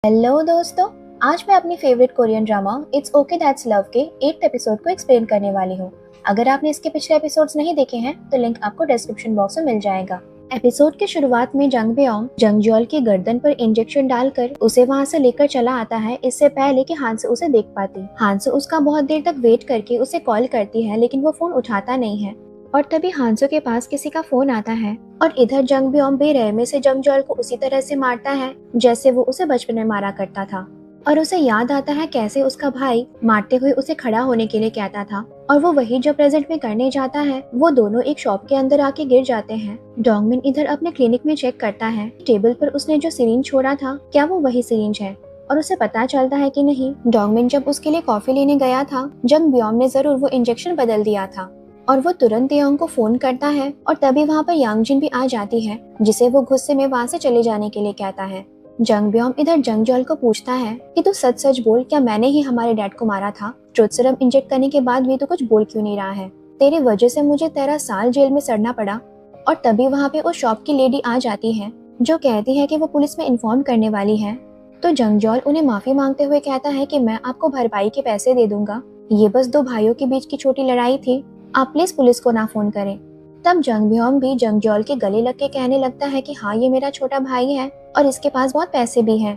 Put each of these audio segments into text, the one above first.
Hello दोस्तों, आज मैं अपनी favourite Korean drama it's okay that's love के 8th एपिसोड को एक्सप्लेन करने वाली हूँ। अगर आपने इसके पिछले एपिसोड्स नहीं देखे हैं तो लिंक आपको डिस्क्रिप्शन बॉक्स में मिल जाएगा। एपिसोड के शुरुआत में जंग बेओंग जंगजॉल की गर्दन पर इंजेक्शन डालकर उसे वहाँ से लेकर चला आता है, इससे पहले कि हांसो उसे देख पाती। हांसो उसका बहुत देर तक वेट करके उसे कॉल करती है, लेकिन वो फोन उठाता नहीं है। और तभी हांसो के पास किसी का फोन आता है और इधर जंग बेओंग बेरहमी से जंगजॉल को उसी तरह से मारता है जैसे वो उसे बचपन में मारा करता था। और उसे याद आता है कैसे उसका भाई मारते हुए उसे खड़ा होने के लिए कहता था, और वो वही जो प्रेजेंट में करने जाता है। वो दोनों एक शॉप के अंदर आके गिर जाते हैं। डोंगमिन इधर अपने क्लिनिक में चेक करता है टेबल पर उसने जो सिरिंज छोड़ा था क्या वो वही सिरिंज है, और उसे पता चलता है कि नहीं। डोंगमिन जब उसके लिए कॉफी लेने गया था, जंग बेओंग ने जरूर वो इंजेक्शन बदल दिया था। और वो तुरंत तेयोंग को फोन करता है और तभी वहाँ पर यांगजिन भी आ जाती है, जिसे वो गुस्से में वहाँ से चले जाने के लिए कहता है। जंग बेओंग इधर जंगजॉल को पूछता है कि तू सच सच बोल, क्या मैंने ही हमारे डैड को मारा था? ट्रुथ सीरम इंजेक्ट करने के बाद भी तो कुछ बोल क्यों नहीं रहा है? तेरी वजह से मुझे 13 साल जेल में सड़ना पड़ा। और तभी वहाँ पे उस शॉप की लेडी आ जाती है जो कहती है कि वो पुलिस में इन्फॉर्म करने वाली है। तो जंगजॉल उन्हें माफी मांगते हुए कहता है कि मैं आपको भरपाई के पैसे दे दूंगा, ये बस दो भाइयों के बीच की छोटी लड़ाई थी, आप प्लीज पुलिस को ना फोन करें। तब जंग बेओंग भी जंगजॉल के गले लग के कहने लगता है कि हाँ, ये मेरा छोटा भाई है और इसके पास बहुत पैसे भी हैं।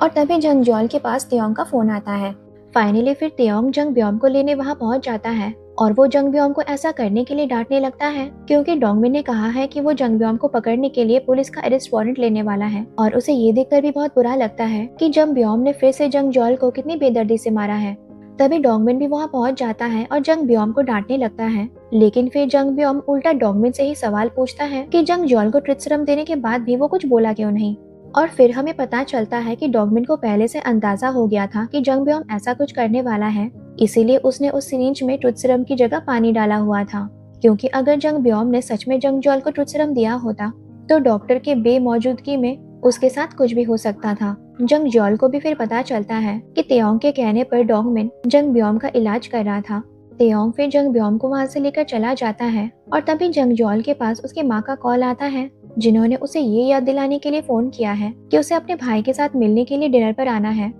और तभी जंगजॉल के पास तेयोंग का फोन आता है। फाइनली फिर तेयोंग जंग बेओंग को लेने वहाँ पहुँच जाता है और वो जंग बेओंग को ऐसा करने के लिए डांटने लगता है क्योंकि डोंगमिन ने कहा है कि वो जंग बेओंग को पकड़ने के लिए पुलिस का अरेस्ट वारंट लेने वाला है। और उसे ये देखकर भी बहुत बुरा लगता है कि जंग बेओंग ने फिर से जंगजॉल को कितनी बेदर्दी से मारा है। तभी डोंगमिन भी वहाँ पहुँच जाता है और जंग बेओंग को डांटने लगता है, लेकिन फिर जंग बेओंग उल्टा डोंगमिन से ही सवाल पूछता है कि जंगजॉल को ट्रुथ सीरम देने के बाद भी वो कुछ बोला क्यों नहीं। और फिर हमें पता चलता है कि डोंगमिन को पहले से अंदाजा हो गया था कि जंग बेओंग ऐसा कुछ करने वाला है, इसीलिए उसने उस सिरिंज में ट्रुथ सीरम की जगह पानी डाला हुआ था। क्योंकि अगर जंग बेओंग ने सच में जंगजॉल को ट्रुथ सीरम दिया होता तो डॉक्टर के बेमौजूदगी में उसके साथ कुछ भी हो सकता था। जंगजॉल को भी फिर पता चलता है कि तेयोंग के कहने पर डोंगमिन जंग बेओंग का इलाज कर रहा था। तेयोंग फिर जंग बेओंग को वहाँ से लेकर चला जाता है और तभी जंगजॉल के पास उसकी माँ का कॉल आता है, जिन्होंने उसे ये याद दिलाने के लिए फोन किया है कि उसे अपने भाई के साथ मिलने के लिए डिनर पर आना है।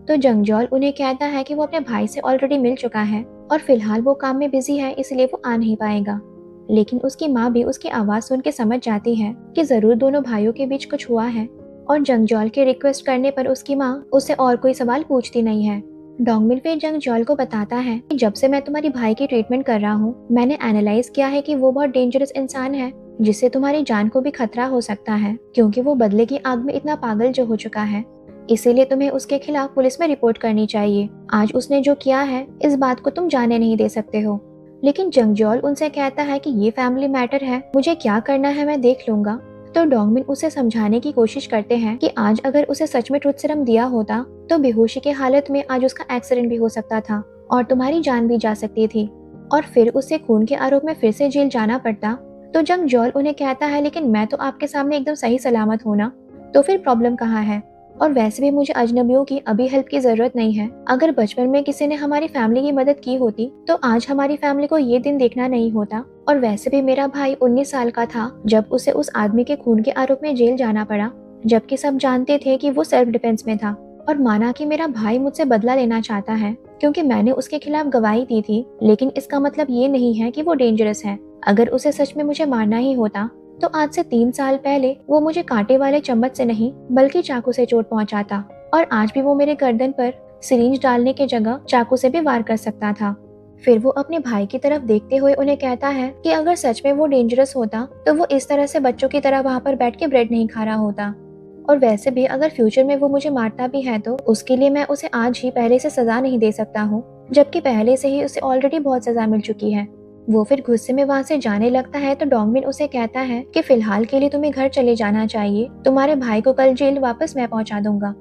तो जंगजॉल उन्हें कहता है कि वो अपने भाई से ऑलरेडी मिल चुका है और फिलहाल वो काम में बिजी है, इसलिए वो आ नहीं पाएगा। लेकिन उसकी माँ भी उसकी आवाज सुन के समझ जाती है कि जरूर दोनों भाइयों के बीच कुछ हुआ है। और जंगजॉल के रिक्वेस्ट करने पर उसकी माँ उससे और कोई सवाल पूछती नहीं है। डोंगमिन फिर जंगजॉल को बताता है कि जब से मैं तुम्हारी भाई की ट्रीटमेंट कर रहा हूँ, मैंने एनालाइज किया है कि वो बहुत डेंजरस इंसान है, जिससे तुम्हारी जान को भी खतरा हो सकता है, क्योंकि वो बदले की आग में इतना पागल जो हो चुका है। इसीलिए तुम्हें उसके खिलाफ पुलिस में रिपोर्ट करनी चाहिए। आज उसने जो किया है इस बात को तुम जाने नहीं दे सकते हो। लेकिन जंगजॉल उनसे कहता है कि ये फैमिली मैटर है, मुझे क्या करना है मैं देख लूंगा। तो डोंगमिन उसे समझाने की कोशिश करते हैं कि आज अगर उसे सच में ट्रुथ सीरम दिया होता तो बेहोशी की हालत में आज उसका एक्सीडेंट भी हो सकता था और तुम्हारी जान भी जा सकती थी, और फिर उसे खून के आरोप में फिर से जेल जाना पड़ता। तो जंगजॉल उन्हें कहता है, लेकिन मैं तो आपके सामने एकदम सही सलामत हूं ना, तो फिर प्रॉब्लम कहाँ है? और वैसे भी मुझे अजनबियों की अभी हेल्प की जरूरत नहीं है। अगर बचपन में किसी ने हमारी फैमिली की मदद की होती तो आज हमारी फैमिली को ये दिन देखना नहीं होता। और वैसे भी मेरा भाई 19 साल का था जब उसे उस आदमी के खून के आरोप में जेल जाना पड़ा, जबकि सब जानते थे कि वो सेल्फ डिफेंस में था। और माना कि मेरा भाई मुझसे बदला लेना चाहता है क्योंकि मैंने उसके खिलाफ गवाही दी थी, लेकिन इसका मतलब ये नहीं है कि वो डेंजरस है। अगर उसे सच में मुझे मारना ही होता तो आज से 3 साल पहले वो मुझे कांटे वाले चम्मच से नहीं बल्कि चाकू से चोट पहुंचाता, और आज भी वो मेरे गर्दन पर सिरिंज डालने के जगह चाकू से भी वार कर सकता था। फिर वो अपने भाई की तरफ देखते हुए उन्हें कहता है कि अगर सच में वो डेंजरस होता तो वो इस तरह से बच्चों की तरह वहाँ पर बैठ के ब्रेड नहीं खा रहा होता। और वैसे भी अगर फ्यूचर में वो मुझे मारता भी है तो उसके लिए मैं उसे आज ही पहले से सजा नहीं दे सकता हूँ, जबकि पहले से ही उसे ऑलरेडी बहुत सजा मिल चुकी है। वो फिर गुस्से में वहाँ से जाने लगता है तो डोंगमिन उसे कहता है कि फिलहाल के लिए तुम्हें घर चले जाना चाहिए, तुम्हारे भाई को कल जेल वापस मैं पहुँचा दूंगा।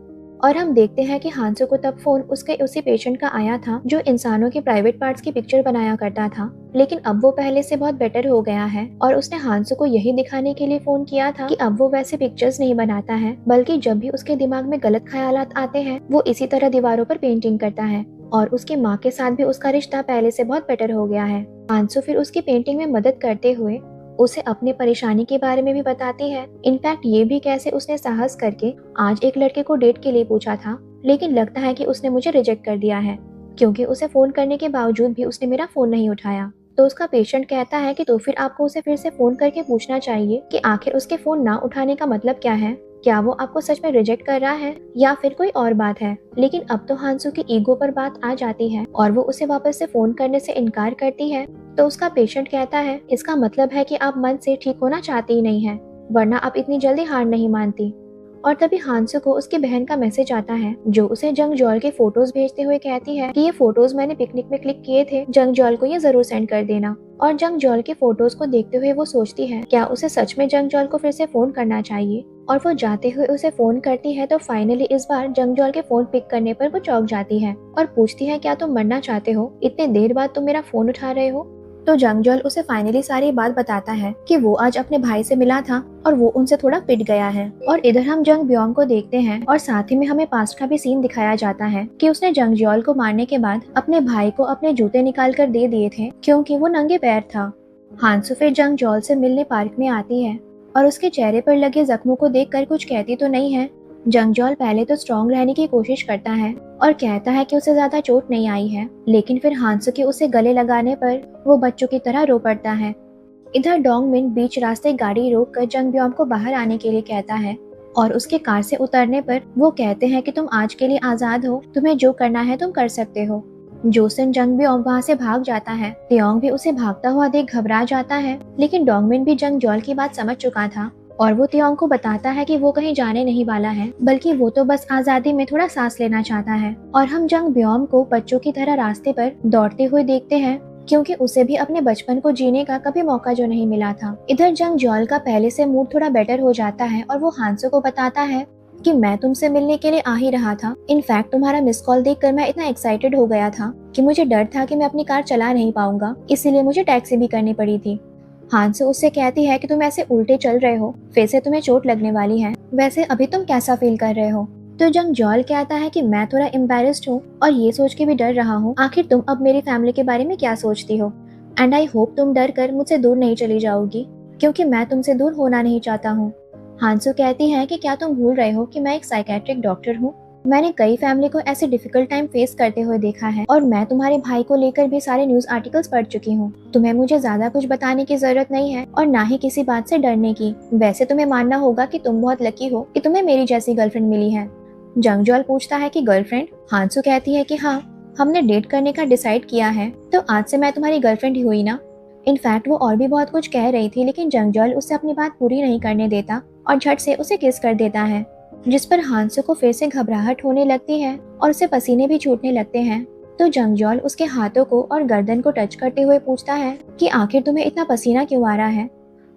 और हम देखते हैं कि हांसो को तब फोन उसके उसी पेशेंट का आया था जो इंसानों के प्राइवेट पार्ट्स की पिक्चर बनाया करता था, लेकिन अब वो पहले से बहुत बेटर हो गया है। और उसने हांसो को यही दिखाने के लिए फोन किया था कि अब वो वैसे पिक्चर्स नहीं बनाता है, बल्कि जब भी उसके दिमाग में गलत ख्यालात आते हैं वो इसी तरह दीवारों पर पेंटिंग करता है। और उसकी माँ के साथ भी उसका रिश्ता पहले से बहुत बेटर हो गया है। हांसो फिर उसकी पेंटिंग में मदद करते हुए उसे अपनी परेशानी के बारे में भी बताती है। इनफैक्ट ये भी कैसे उसने साहस करके आज एक लड़के को डेट के लिए पूछा था, लेकिन लगता है कि उसने मुझे रिजेक्ट कर दिया है, क्योंकि उसे फोन करने के बावजूद भी उसने मेरा फोन नहीं उठाया। तो उसका पेशेंट कहता है कि तो फिर आपको उसे फिर से फोन करके पूछना चाहिए कि आखिर उसके फोन ना उठाने का मतलब क्या है। क्या वो आपको सच में रिजेक्ट कर रहा है या फिर कोई और बात है। लेकिन अब तो हांसू की ईगो पर बात आ जाती है और वो उसे वापस से फोन करने से इनकार करती है। तो उसका पेशेंट कहता है, इसका मतलब है कि आप मन से ठीक होना चाहती ही नहीं है, वरना आप इतनी जल्दी हार नहीं मानती। और तभी हांसू को उसकी बहन का मैसेज आता है, जो उसे जंगजॉल के फोटोज भेजते हुए कहती है कि ये फोटोज मैंने पिकनिक में क्लिक किए थे, जंगजॉल को ये जरूर सेंड कर देना। और जंगजॉल के फोटोज को देखते हुए वो सोचती है क्या उसे सच में जंगजॉल को फिर से फोन करना चाहिए। और वो जाते हुए उसे फोन करती है तो फाइनली इस बार जंगजॉल के फोन पिक करने पर वो चौंक जाती है और पूछती है, क्या तुम मरना चाहते हो, इतने देर बाद तुम मेरा फोन उठा रहे हो। तो जंगजॉल उसे फाइनली सारी बात बताता है कि वो आज अपने भाई से मिला था और वो उनसे थोड़ा पिट गया है। और इधर हम जंग ब्योम को देखते हैं और साथ ही में हमें पास्ट का भी सीन दिखाया जाता है कि उसने जंगजॉल को मारने के बाद अपने भाई को अपने जूते निकाल कर दे दिए थे, क्योंकि वो नंगे पैर था। हांसू फिर जंगजॉल से मिलने पार्क में आती है और उसके चेहरे पर लगे जख्मों को देखकर कुछ कहती तो नहीं है। जंगजॉल पहले तो स्ट्रॉन्ग रहने की कोशिश करता है और कहता है कि उसे ज्यादा चोट नहीं आई है, लेकिन फिर हांसू के उसे गले लगाने पर वो बच्चों की तरह रो पड़ता है। इधर डोंगमिन बीच रास्ते गाड़ी रोक कर जंगब्योम को बाहर आने के लिए कहता है और उसके कार से उतरने पर वो कहते हैं कि तुम आज के लिए आजाद हो, तुम्हें जो करना है तुम कर सकते हो। जोसन जंगब्योम वहाँ से भाग जाता है। तियोंग भी उसे भागता हुआ देख घबरा जाता है, लेकिन डोंगमिन भी जंगजॉल की बात समझ चुका था और वो तियोंग को बताता है कि वो कहीं जाने नहीं वाला है, बल्कि वो तो बस आजादी में थोड़ा सांस लेना चाहता है। और हम जंगब्योम को बच्चों की तरह रास्ते पर दौड़ते हुए देखते हैं, क्योंकि उसे भी अपने बचपन को जीने का कभी मौका जो नहीं मिला था। इधर जंगजॉल का पहले से मूड थोड़ा बेटर हो जाता है और वो हांसू को बताता है कि मैं तुमसे मिलने के लिए आ ही रहा था। इनफैक्ट तुम्हारा मिस कॉल देखकर मैं इतना एक्साइटेड हो गया था कि मुझे डर था कि मैं अपनी कार चला नहीं पाऊंगा, इसीलिए मुझे टैक्सी भी करनी पड़ी थी। हांसू उससे कहती है कि तुम ऐसे उल्टे चल रहे हो, फिर से तुम्हें चोट लगने वाली है, वैसे अभी तुम कैसा फील कर रहे हो। तो जंगजॉल कहता है कि मैं थोड़ा एम्बैरेस्ड हूँ और ये सोच के भी डर रहा हूँ, आखिर तुम अब मेरी फैमिली के बारे में क्या सोचती हो, एंड आई होप तुम डर कर मुझसे दूर नहीं चली जाओगी, क्योंकि मैं तुमसे दूर होना नहीं चाहता हूँ। हांसू कहती है कि क्या तुम भूल रहे हो कि मैं एक साइकेट्रिक डॉक्टर हूँ, मैंने कई फैमिली को ऐसे डिफिकल्ट टाइम फेस करते हुए देखा है और मैं तुम्हारे भाई को लेकर भी सारे न्यूज आर्टिकल्स पढ़ चुकी हूँ। तुम्हें मुझे ज्यादा कुछ बताने की जरूरत नहीं है और ना ही किसी बात से डरने की। वैसे तुम्हें मानना होगा कि तुम बहुत लकी हो कि तुम्हें मेरी जैसी गर्लफ्रेंड मिली है। जंगजॉल पूछता है कि गर्लफ्रेंड। हांसू कहती है कि हाँ, हमने डेट करने का डिसाइड किया है, तो आज से मैं तुम्हारी गर्लफ्रेंड ही हुई ना। इनफैक्ट वो और भी बहुत कुछ कह रही थी, लेकिन जंगजॉल उससे अपनी बात पूरी नहीं करने देता और झट से उसे किस कर देता है, जिस पर हांसू को फिर से घबराहट होने लगती है और उसे पसीने भी छूटने लगते हैं। तो जंगजॉल उसके हाथों को और गर्दन को टच करते हुए पूछता है कि आखिर तुम्हें इतना पसीना क्यों आ रहा है।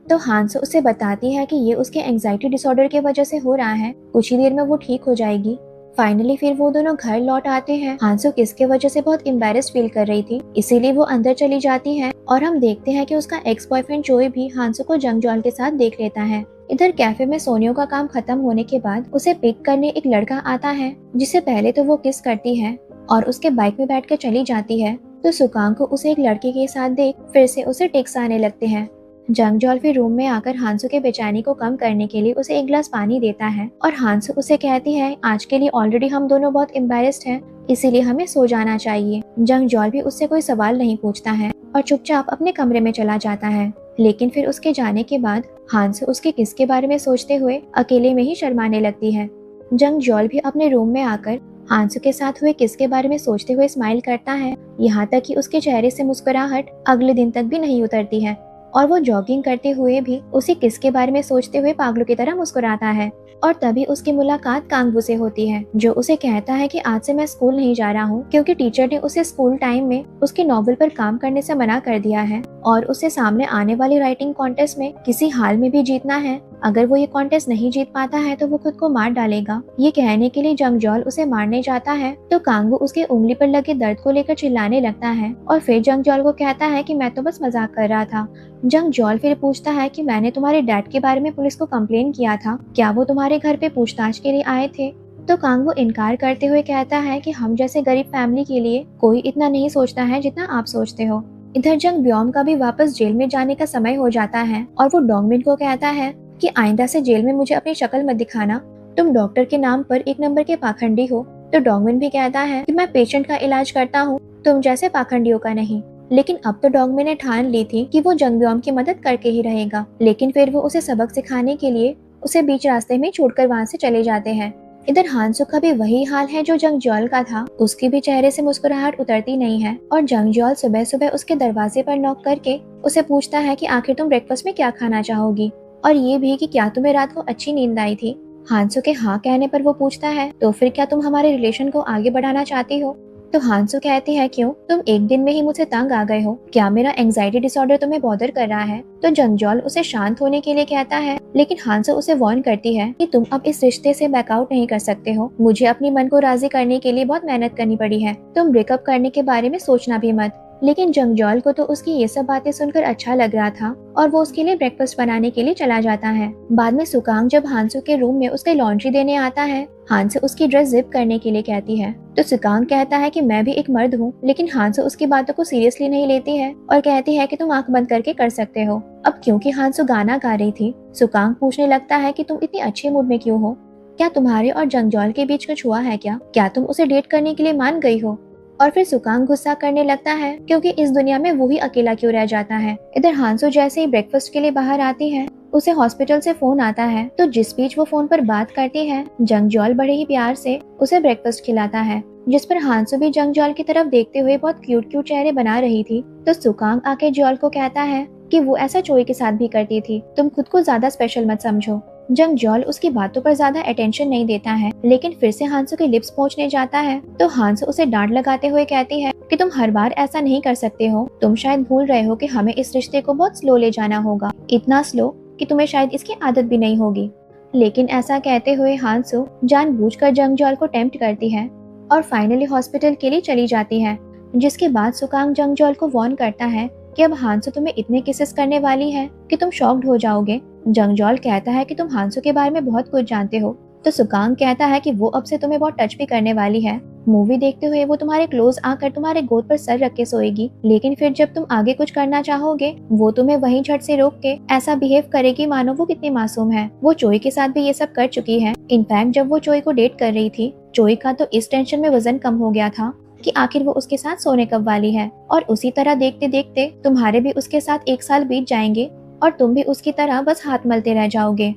तो हांसू उसे बताती है कि ये उसके एंजाइटी डिसऑर्डर की वजह से हो रहा है, कुछ ही देर में वो ठीक हो जाएगी। फाइनली फिर वो दोनों घर लौट आते हैं। हांसू किसके वजह से बहुत एम्बैरेस्ड फील कर रही थी, इसीलिए वो अंदर चली जाती है और हम देखते हैं कि उसका एक्स बॉयफ्रेंड चोई भी हांसू को जंगजॉल के साथ देख लेता है। इधर कैफे में सोनियो का काम खत्म होने के बाद उसे पिक करने एक लड़का आता है, जिसे पहले तो वो किस करती है और उसके बाइक में बैठ कर चली जाती है। तो सुकांग को उसे एक लड़के के साथ देख फिर से उसे टिक्स आने लगते हैं। जंगजॉल फिर रूम में आकर हांसू के बेचैनी को कम करने के लिए उसे एक गिलास पानी देता है और हांसू उसे कहती है, आज के लिए ऑलरेडी हम दोनों बहुत एम्बैरेस्ड हैं, इसीलिए हमें सो जाना चाहिए। जंगजॉल भी उससे कोई सवाल नहीं पूछता है और चुपचाप अपने कमरे में चला जाता है। लेकिन फिर उसके जाने के बाद हांसू उसके किस के बारे में सोचते हुए अकेले में ही शर्माने लगती है। जंगजॉल भी अपने रूम में आकर हांसू के साथ हुए किस के बारे में सोचते हुए स्माइल करता है, यहाँ तक कि उसके चेहरे से मुस्कुराहट अगले दिन तक भी नहीं उतरती है और वो जॉगिंग करते हुए भी उसी किस के बारे में सोचते हुए पागलों की तरह मुस्कुराता है। और तभी उसकी मुलाकात कांगवू से होती है, जो उसे कहता है कि आज से मैं स्कूल नहीं जा रहा हूँ, क्योंकि टीचर ने उसे स्कूल टाइम में उसकी नॉवल पर काम करने से मना कर दिया है और उसे सामने आने वाली राइटिंग कॉन्टेस्ट में किसी हाल में भी जीतना है। अगर वो ये कॉन्टेस्ट नहीं जीत पाता है तो वो खुद को मार डालेगा। ये कहने के लिए जंगजॉल उसे मारने जाता है तो कांगवू उसके उंगली पर लगे दर्द को लेकर चिल्लाने लगता है और फिर जंगजॉल को कहता है कि मैं तो बस मजाक कर रहा था। जंगजॉल फिर पूछता है कि मैंने तुम्हारे डैड के बारे में पुलिस को कंप्लेन किया था, क्या वो तुम्हारे घर पे पूछताछ के लिए आए थे। तो कांगवू इनकार करते हुए कहता है कि हम जैसे गरीब फैमिली के लिए कोई इतना नहीं सोचता है जितना आप सोचते हो। इधर जंग ब्योम का भी वापस जेल में जाने का समय हो जाता है और वो डोंगमिन को कहता है कि आइंदा से जेल में मुझे अपनी शक्ल मत दिखाना, तुम डॉक्टर के नाम पर एक नंबर के पाखंडी हो। तो डोंगमिन भी कहता है कि मैं पेशेंट का इलाज करता हूँ, तुम जैसे पाखंडियों का नहीं। लेकिन अब तो डोंगमिन ने ठान ली थी कि वो जंग ब्योम की मदद करके ही रहेगा, लेकिन फिर वो उसे सबक सिखाने के लिए उसे बीच रास्ते में छोड़कर वहाँ से चले जाते हैं। इधर हांसो का भी वही हाल है जो जंगजॉल का था, उसके भी चेहरे से मुस्कुराहट उतरती नहीं है और जंगजॉल सुबह सुबह उसके दरवाजे पर नॉक करके उसे पूछता है कि आखिर तुम ब्रेकफास्ट में क्या खाना चाहोगी, और ये भी कि क्या तुम्हें रात को अच्छी नींद आई थी। हांसो के हाँ कहने पर वो पूछता है तो फिर क्या तुम हमारे रिलेशन को आगे बढ़ाना चाहती हो। तो हांसो कहती है क्यों, तुम एक दिन में ही मुझसे तंग आ गए हो, क्या मेरा एंजाइटी डिसऑर्डर तुम्हें बॉदर कर रहा है। तो जंगजॉल उसे शांत होने के लिए कहता है, लेकिन हांसो उसे वार्न करती है कि तुम अब इस रिश्ते से बैकआउट नहीं कर सकते हो, मुझे अपनी मन को राजी करने के लिए बहुत मेहनत करनी पड़ी है, तुम ब्रेकअप करने के बारे में सोचना भी मत। लेकिन जंगजॉल को तो उसकी ये सब बातें सुनकर अच्छा लग रहा था और वो उसके लिए ब्रेकफास्ट बनाने के लिए चला जाता है। बाद में सुकांग जब हांसो के रूम में उसके लॉन्ड्री देने आता है, हांसो उसकी ड्रेस जिप करने के लिए कहती है। तो सुकांग कहता है कि मैं भी एक मर्द हूँ, लेकिन हांसो उसकी बातों को सीरियसली नहीं लेती है और कहती है कि तुम आंख बंद करके कर सकते हो। अब क्योंकि हांसो गाना गा रही थी, सुकांग पूछने लगता है कि तुम इतनी अच्छे मूड में क्यों हो, क्या तुम्हारे और जंगजॉल के बीच कुछ हुआ है क्या तुम उसे डेट करने के लिए मान गई हो। और फिर सुकांग गुस्सा करने लगता है क्योंकि इस दुनिया में वो ही अकेला क्यों रह जाता है। इधर हांसो जैसे ही ब्रेकफास्ट के लिए बाहर आती है, उसे हॉस्पिटल से फोन आता है, तो जिस बीच वो फोन पर बात करती है, जंगजॉल बड़े ही प्यार से उसे ब्रेकफास्ट खिलाता है, जिस पर हांसो भी जंगजॉल की तरफ देखते हुए बहुत क्यूट क्यूट चेहरे बना रही थी। तो सुकांग आके जॉल को कहता है कि वो ऐसा चोई के साथ भी करती थी, तुम खुद को ज्यादा स्पेशल मत समझो। जंगजॉल उसकी बातों पर ज्यादा अटेंशन नहीं देता है, लेकिन फिर से हांसो के लिप्स पहुंचने जाता है तो हांसो उसे डांट लगाते हुए कहती है कि तुम हर बार ऐसा नहीं कर सकते हो, तुम शायद भूल रहे हो कि हमें इस रिश्ते को बहुत स्लो ले जाना होगा, इतना स्लो कि तुम्हें शायद इसकी आदत भी नहीं होगी। लेकिन ऐसा कहते हुए हांसो जानबूझकर जंगजॉल को टेम्प्ट करती है और फाइनली हॉस्पिटल के लिए चली जाती है, जिसके बाद सुकांग जंगजॉल को वार्न करता है कि अब हांसो तुम्हें इतने किसेस करने वाली है कि तुम शॉक्ड हो जाओगे। जंगजॉल कहता है कि तुम हांसो के बारे में बहुत कुछ जानते हो। तो सुकांग कहता है कि वो अब से तुम्हें बहुत टच भी करने वाली है, मूवी देखते हुए वो तुम्हारे क्लोज आकर तुम्हारे गोद पर सर रख के सोएगी, लेकिन फिर जब तुम आगे कुछ करना चाहोगे वो तुम्हें वहीं झट से रोक के ऐसा बिहेव करेगी मानो वो कितनी मासूम है। वो चोई के साथ भी ये सब कर चुकी है। इनफैक्ट जब वो चोई को डेट कर रही थी, चोई का तो इस टेंशन में वजन कम हो गया था कि आखिर वो उसके साथ सोने कब वाली है, और उसी तरह देखते देखते तुम्हारे भी उसके साथ 1 साल बीत जाएंगे और तुम भी उसकी तरह बस हाथ मलते रह जाओगे।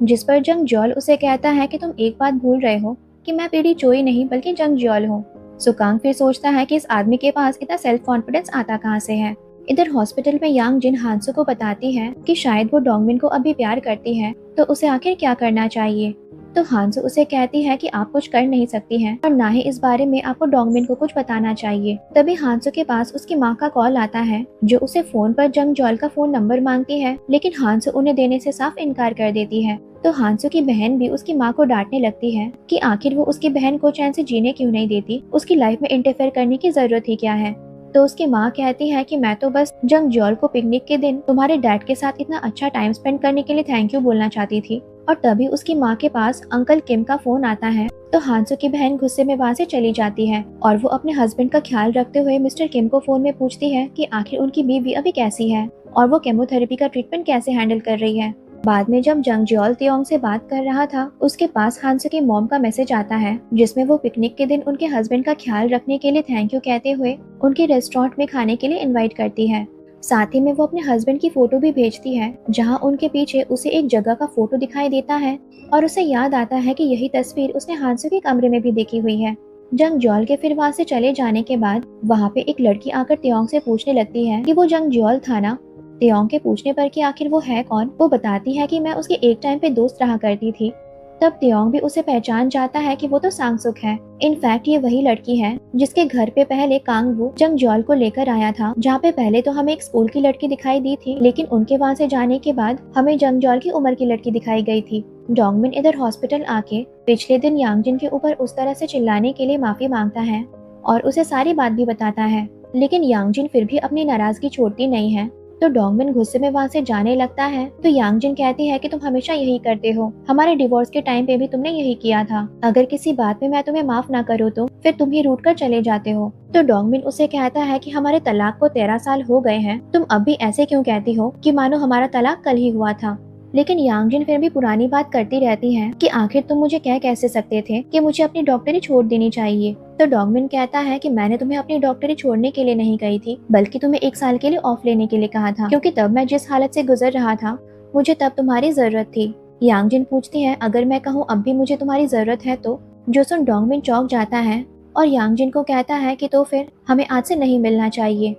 जिस पर जंगजॉल उसे कहता है कि तुम एक बात भूल रहे हो कि मैं पीढ़ी चोई नहीं बल्कि जंगजॉल हूँ। सुकांग फिर सोचता है कि इस आदमी के पास इतना सेल्फ कॉन्फिडेंस आता कहाँ से है। इधर हॉस्पिटल में यांग जिन हांसो को बताती है कि शायद वो डोंगमिन को अभी प्यार करती है, तो उसे आखिर क्या करना चाहिए। तो हांसो उसे कहती है कि आप कुछ कर नहीं सकती हैं और ना ही इस बारे में आपको डोंगमिन को कुछ बताना चाहिए। तभी हांसो के पास उसकी माँ का कॉल आता है, जो उसे फोन पर जंगजॉल का फोन नंबर मांगती है, लेकिन हांसो उन्हें देने से साफ इनकार कर देती है। तो हांसो की बहन भी उसकी माँ को डांटने लगती है कि आखिर वो उसकी बहन को चैन से जीने क्यों नहीं देती, उसकी लाइफ में इंटरफेयर करने की जरूरत ही क्या है। तो उसकी माँ कहती है कि मैं तो बस जंगजॉल को पिकनिक के दिन तुम्हारे डैड के साथ इतना अच्छा टाइम स्पेंड करने के लिए थैंक यू बोलना चाहती थी। और तभी उसकी माँ के पास अंकल किम का फोन आता है, तो हांसो की बहन गुस्से में वहाँ से चली जाती है और वो अपने हस्बैंड का ख्याल रखते हुए मिस्टर किम को फोन में पूछती है कि आखिर उनकी बीवी अभी कैसी है और वो केमोथेरेपी का ट्रीटमेंट कैसे हैंडल कर रही है। बाद में जब जंगजॉल तियोंग से बात कर रहा था, उसके पास हांसो की मॉम का मैसेज आता है, जिसमें वो पिकनिक के दिन उनके हस्बैंड का ख्याल रखने के लिए थैंक यू कहते हुए उनके रेस्टोरेंट में खाने के लिए इनवाइट करती है। साथ ही में वो अपने हस्बैंड की फोटो भी भेजती है, जहां उनके पीछे उसे एक जगह का फोटो दिखाई देता है और उसे याद आता है कि यही तस्वीर उसने हांसो के कमरे में भी देखी हुई है। जंगजॉल के फिर वहां से चले जाने के बाद वहां पे एक लड़की आकर तियोंग से पूछने लगती है कि वो जंगजॉल था ना। तियोंग के पूछने पर कि आखिर वो है कौन, वो बताती है कि मैं उसके एक टाइम पे दोस्त रहा करती थी। तब तियोंग भी उसे पहचान जाता है कि वो तो सांगसुक है। इनफैक्ट ये वही लड़की है जिसके घर पे पहले कांगवू जंगजॉल को लेकर आया था, जहाँ पे पहले तो हमें एक स्कूल की लड़की दिखाई दी थी, लेकिन उनके वहाँ से जाने के बाद हमें जंगजॉल की उम्र की लड़की दिखाई गई थी। डोंगमिन इधर हॉस्पिटल आके पिछले दिन यांगजिन के ऊपर उस तरह से चिल्लाने के लिए माफी मांगता है और उसे सारी बात भी बताता है, लेकिन यांगजिन फिर भी अपनी नाराजगी छोड़ती नहीं है तो डोंगमिन गुस्से में वहाँ से जाने लगता है। तो यांगजिन कहती है कि तुम हमेशा यही करते हो, हमारे डिवोर्स के टाइम पे भी तुमने यही किया था। अगर किसी बात में मैं तुम्हें माफ ना करूँ तो फिर तुम ही रूठ कर चले जाते हो। तो डोंगमिन उसे कहता है कि हमारे तलाक को 13 साल हो गए हैं, तुम अब भी ऐसे क्यों कहती हो कि मानो हमारा तलाक कल ही हुआ था। लेकिन यांगजिन फिर भी पुरानी बात करती रहती है कि आखिर तुम मुझे कह कैसे सकते थे कि मुझे अपनी डॉक्टरी छोड़ देनी चाहिए। तो डोंगमिन कहता है कि मैंने तुम्हें अपनी डॉक्टरी छोड़ने के लिए नहीं कही थी, बल्कि तुम्हें 1 साल के लिए ऑफ लेने के लिए कहा था, क्योंकि तब मैं जिस हालत से गुजर रहा था मुझे तब तुम्हारी जरूरत थी। यांगजिन पूछती है अगर मैं कहूँ अब भी मुझे तुम्हारी जरूरत है तो। जो सुन डोंगमिन चौंक जाता है और यांगजिन को कहता है कि तो फिर हमें आज से नहीं मिलना चाहिए,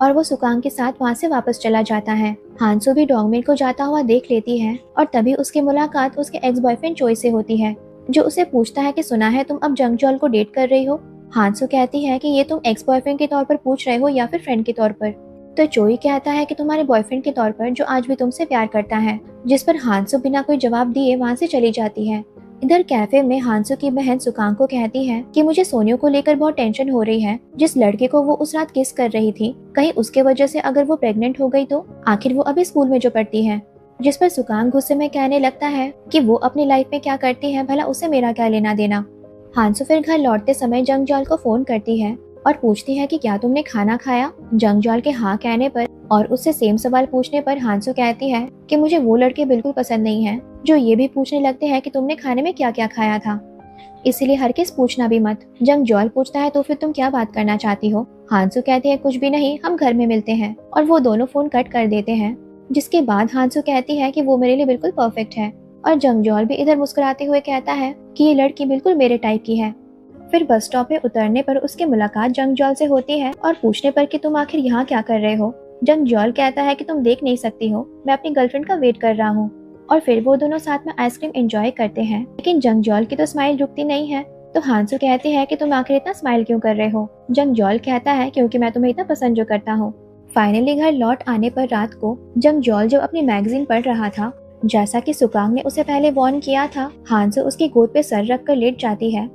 और वो सुकांग के साथ वहाँ से वापस चला जाता है। हांसो भी डोंगमिन को जाता हुआ देख लेती है और तभी उसकी मुलाकात उसके एक्स बॉयफ्रेंड चोई से होती है, जो उसे पूछता है कि सुना है तुम अब जंगजॉल को डेट कर रही हो। हांसो कहती है कि ये तुम एक्स बॉयफ्रेंड के तौर पर पूछ रहे हो या फिर फ्रेंड के तौर पर। तो चोई कहता है कि तुम्हारे बॉयफ्रेंड के तौर पर जो आज भी तुमसे प्यार करता है, जिस पर हांसो बिना कोई जवाब दिए वहाँ से चली जाती है। इधर कैफे में हांसो की बहन सुकांग को कहती है कि मुझे सोनियो को लेकर बहुत टेंशन हो रही है। जिस लड़के को वो उस रात किस कर रही थी, कहीं उसके वजह से अगर वो प्रेग्नेंट हो गई तो। आखिर वो अभी स्कूल में जो पढ़ती है। जिस पर सुकांग गुस्से में कहने लगता है कि वो अपनी लाइफ में क्या करती है भला उसे मेरा क्या लेना देना। हांसो फिर घर लौटते समय जंगजॉल को फोन करती है और पूछती है कि क्या तुमने खाना खाया। जंगजॉल के हाँ कहने पर और उससे सेम सवाल पूछने पर हांसो कहती है कि मुझे वो लड़के बिल्कुल पसंद नहीं है जो ये भी पूछने लगते हैं कि तुमने खाने में क्या क्या खाया था, इसीलिए हर किस पूछना भी मत। जंगजॉल पूछता है तो फिर तुम क्या बात करना चाहती हो। हांसो कहती है कुछ भी नहीं, हम घर में मिलते हैं, और वो दोनों फोन कट कर देते हैं। जिसके बाद हांसो कहती है कि वो मेरे लिए बिल्कुल परफेक्ट है, और जंगजॉल भी इधर मुस्कुराते हुए कहता है कि ये लड़की बिल्कुल मेरे टाइप की है। फिर बस स्टॉप पे उतरने पर उसकी मुलाकात जंगजॉल से होती है और पूछने पर कि तुम आखिर यहाँ क्या कर रहे हो। जंगजॉल कहता है कि तुम देख नहीं सकती हो, मैं अपनी गर्लफ्रेंड का वेट कर रहा हूँ। और फिर वो दोनों साथ में आइसक्रीम एंजॉय करते हैं। लेकिन जंगजॉल की तो स्माइल रुकती नहीं है। तो हांसो कहती है कि तुम आखिर इतना स्माइल क्यों कर रहे हो। जंगजॉल कहता है क्योंकि मैं तुम्हें इतना पसंद जो करता हूँ। फाइनली घर लौट आने पर रात को जंगजॉल जब अपनी मैगजीन पढ़ रहा था, जैसा कि सुकांग ने उसे पहले वार्न किया था, हांसो उसकी गोद पे सर रख कर लेट जाती है।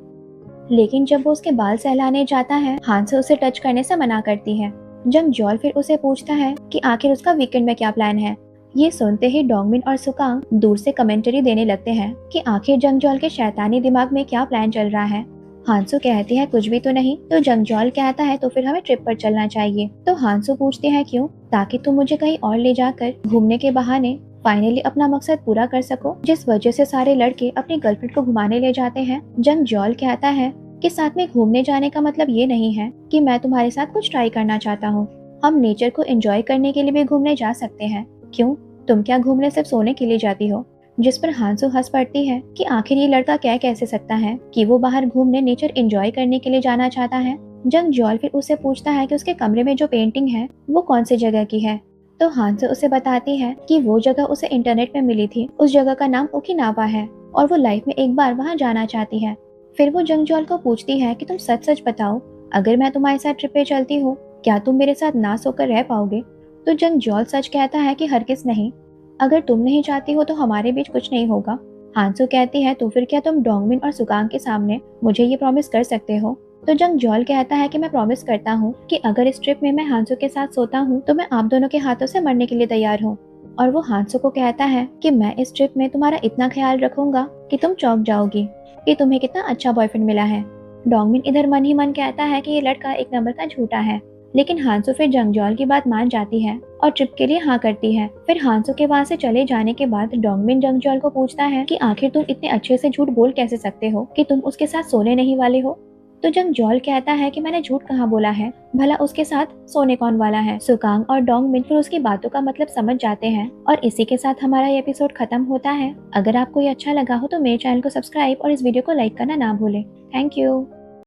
लेकिन जब वो उसके बाल सहलाने जाता है, हांसो उसे टच करने से मना करती है। जंगजॉल फिर उसे पूछता है कि आखिर उसका वीकेंड में क्या प्लान है। ये सुनते ही डोंगमिन और सुकांग दूर से कमेंटरी देने लगते हैं कि आखिर जंगजॉल के शैतानी दिमाग में क्या प्लान चल रहा है। हांसो कहती है कुछ भी तो नहीं। तो जंगजॉल कहता है तो फिर हमें ट्रिप पर चलना चाहिए। तो हांसो पूछते हैं क्यों। ताकि तुम मुझे कहीं और ले जाकर घूमने के बहाने फाइनली अपना मकसद पूरा कर सको, जिस वजह से सारे लड़के अपनी गर्लफ्रेंड को घुमाने ले जाते हैं। जंगजॉल कहता है कि साथ में घूमने जाने का मतलब ये नहीं है कि मैं तुम्हारे साथ कुछ ट्राई करना चाहता हूँ। हम नेचर को एंजॉय करने के लिए भी घूमने जा सकते हैं। क्यों, तुम क्या घूमने सिर्फ सोने के लिए जाती हो। जिस पर हांसो हंस पड़ती है कि आखिर ये लड़का कह कैसे सकता है कि वो बाहर घूमने नेचर एंजॉय करने के लिए जाना चाहता है। जंगजॉल फिर उससे पूछता है कि उसके कमरे में जो पेंटिंग है वो कौन सी जगह की है। तो हांसो उसे बताती है कि वो जगह उसे इंटरनेट में मिली थी, उस जगह का नाम ओकिनावा है और वो लाइफ में एक बार वहाँ जाना चाहती है। फिर वो जंगजॉल को पूछती है कि तुम सच सच बताओ, अगर मैं तुम्हारे साथ ट्रिप पे चलती हूँ क्या तुम मेरे साथ ना सोकर रह पाओगे। तो जंगजॉल सच कहता है कि हरगिज नहीं, अगर तुम नहीं चाहती हो तो हमारे बीच कुछ नहीं होगा। हांसो कहती है तो फिर क्या तुम डोंगमिन और सुकांग के सामने मुझे ये प्रॉमिस कर सकते हो। तो जंगजॉल कहता है कि मैं प्रॉमिस करता हूँ कि अगर इस ट्रिप में मैं हांसो के साथ सोता हूँ तो मैं आप दोनों के हाथों से मरने के लिए तैयार हूँ। और वो हांसो को कहता है कि मैं इस ट्रिप में तुम्हारा इतना ख्याल रखूंगा कि तुम चौंक जाओगी कि तुम्हें कितना अच्छा बॉयफ्रेंड मिला है। डोंगमिन इधर मन ही मन कहता है कि ये लड़का एक नंबर का झूठा है। लेकिन हांसो फिर जंगजॉल की बात मान जाती है और ट्रिप के लिए हाँ करती है। फिर हांसो के वहाँ से चले जाने के बाद डोंगमिन जंगजॉल को पूछता है कि आखिर तुम इतने अच्छे से झूठ बोल कैसे सकते हो कि तुम उसके साथ सोने नहीं वाले हो। तो जंगजॉल कहता है कि मैंने झूठ कहाँ बोला है, भला उसके साथ सोने कौन वाला है। सुकांग और डोंगमिन फिर उसकी बातों का मतलब समझ जाते हैं और इसी के साथ हमारा ये एपिसोड खत्म होता है। अगर आपको ये अच्छा लगा हो तो मेरे चैनल को सब्सक्राइब और इस वीडियो को लाइक करना ना भूलें। Thank you.